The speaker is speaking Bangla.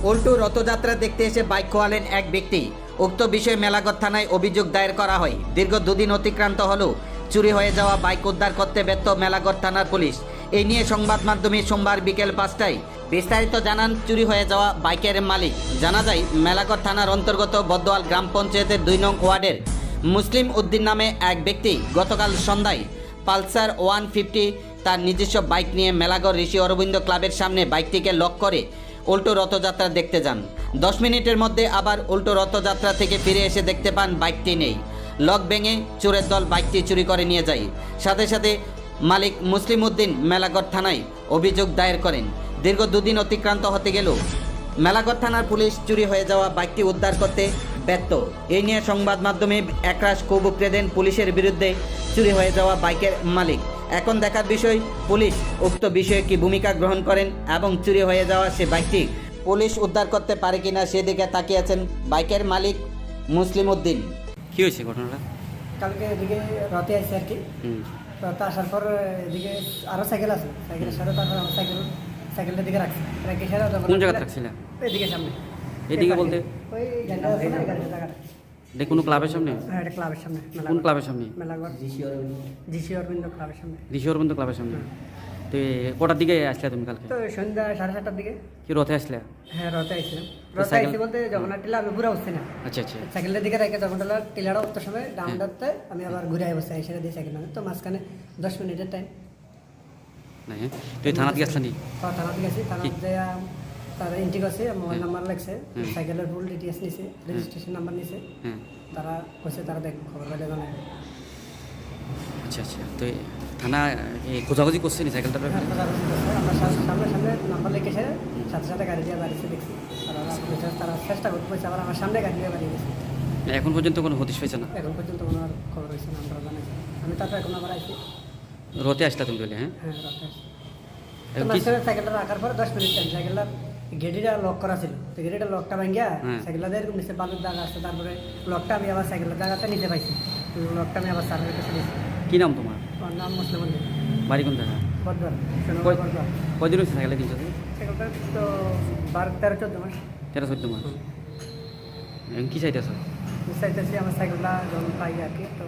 উল্টো রথযাত্রা দেখতে এসে বাইক খোয়ালেন এক ব্যক্তি। উক্ত বিষয়ে মেলাঘর থানায় অভিযোগ দায়ের করা হয়। দীর্ঘ দুদিন অতিক্রান্ত হলেও চুরি হয়ে যাওয়া বাইক উদ্ধার করতে ব্যর্থ মেলাঘর থানার পুলিশ। এই নিয়ে সংবাদ মাধ্যমে সোমবার বিকেল 5টায় বিস্তারিত জানান চুরি হয়ে যাওয়া বাইকের মালিক। জানা যায়, মেলাঘর থানার অন্তর্গত বদোয়াল গ্রাম পঞ্চায়েতের 2 নং ওয়ার্ডের মুসলিম উদ্দিন নামে এক ব্যক্তি গতকাল সন্ধ্যায় পালসার 150 তার নিজস্ব বাইক নিয়ে মেলাঘর ঋষি অরবিন্দ ক্লাবের সামনে বাইকটিকে লক করে উল্টো রথযাত্রা দেখতে যান। 10 মিনিটের মধ্যে আবার উল্টো রথযাত্রা থেকে ফিরে এসে দেখতে পান বাইকটি নেই। লক ভেঙে চোরের দল বাইকটি চুরি করে নিয়ে যায়। সাথে সাথে মালিক মুসলিম উদ্দিন মেলাঘর থানায় অভিযোগ দায়ের করেন। দীর্ঘ দুদিন অতিক্রান্ত হতে গেলেও মেলাঘর থানার পুলিশ চুরি হয়ে যাওয়া বাইকটি উদ্ধার করতে ব্যর্থ। এই নিয়ে সংবাদ মাধ্যমে একরাশ ক্ষোভ উগরে দেন পুলিশের বিরুদ্ধে চুরি হয়ে যাওয়া বাইকের মালিক। এখন দেখার বিষয় পুলিশ উক্ত বিষয়ে কি ভূমিকা গ্রহণ করেন এবং চুরি হয়ে যাওয়া সে বাইকটি পুলিশ উদ্ধার করতে পারে কিনা সেদিকে তাকিয়েছেন বাইকের মালিক মুসলিম উদ্দিন। কি হয়েছে ঘটনাটা? কালকে এদিকে রথে আসছে আর কি। রথে আসার পর এদিকে আরও সাইকেল আছে, সাইকেলের সাথে তারপর আমার সাইকেলটা দিকে রাখছি। রেখে সারা কোন জায়গাতে রাখছিলেন? এদিকে সামনে। এদিকে বলতে ওই গাড়িটা আছে না, গাড়িটার জায়গাটা। এটা কোনো ক্লাবের সামনে? হ্যাঁ, এটা ক্লাবের সামনে। কোন ক্লাবের সামনে? মেলাঘর জিসি অরবিন্দ ক্লাবের সামনে। ঋষি অরবিন্দ ক্লাবের সামনে। তো কটার দিকে আসলে তুমি কালকে? তো সন্ধ্যা 7:30টার দিকে। কি রথে আসলে? হ্যাঁ, রথে আসছিলাম। রথে সাইকেল- আসছি বলতে যখন আর টিলা আমি ঘুরে বসছি না, আচ্ছা আচ্ছা সাইকেলের দিকে রেখে যখন টিলাটা উঠতে সময় ডাউন ডাকতে আমি আবার ঘুরে বসে এসে দিয়ে সাইকেল তো মাঝখানে 10 মিনিটের টাইম। না হ্যাঁ, তুই থানা থেকে আসলেন? থানা থেকে আসি, থানা যে তারা এন্ট্রি করছে, মোবাইল নাম্বার লাগছে, হুম। সাইকেলের ফুল ডিটেলস নিছে, রেজিস্ট্রেশন নাম্বার নিছে। হ্যাঁ তারা কইছে তারা দেখ খবর পেলে জানাবে। আচ্ছা আচ্ছা। তো থানা খোঁজাখুঁজি করছে নি সাইকেলটার হ্যাঁ, ব্যাপারে? আমরা সামনে সামনে নাম্বার লিখে এসে সাথে সাথে গাড়ি দিয়ে বাড়িতে দেখছি। তারা চেষ্টা করতে পারছে, আবার আমার সামনে গাড়ি দিয়ে বাড়িয়ে গেছে। এখন পর্যন্ত কোনো হদিশ পেয়েছে না? এখন পর্যন্ত কোনো আর খবর হয়েছে না, আমরা জানাইছি। আমি তারপর এখন আবার আইছি। রথে আসলে তুমি বলে? হ্যাঁ। হ্যাঁ, রাতে আসছি। এখন কি- মাঝখানে সাইকেলটা রাখার পর 10 মিনিট টাইম, সাইকেলটা গেটিটা লক করা ছিল, তো গেটিটা লকটা ভাঙ্গিয়া হ্যাঁ। সাইকেলটা এরকম নিচে বালুর দাগ আসছে। তারপরে লকটা আমি আবার সাইকেলের জায়গাতে নিতে পাইছি, তো লকটা আমি আবার সার্ভের কাছে দিয়েছি। কি নাম তোমার? আমার নাম মুসলিম উদ্দিন, বাড়ি কোন জায়গা? বদবার, কই- বদবার। কয়দিন হয়েছে সাইকেলে কিনছো তুমি? সাইকেলটা তো 12-13-14 মাস। 13-14 মাস। এখন কি চাইতেছ? চাইতেছি আমার সাইকেলটা যখন পাই আর কি, তো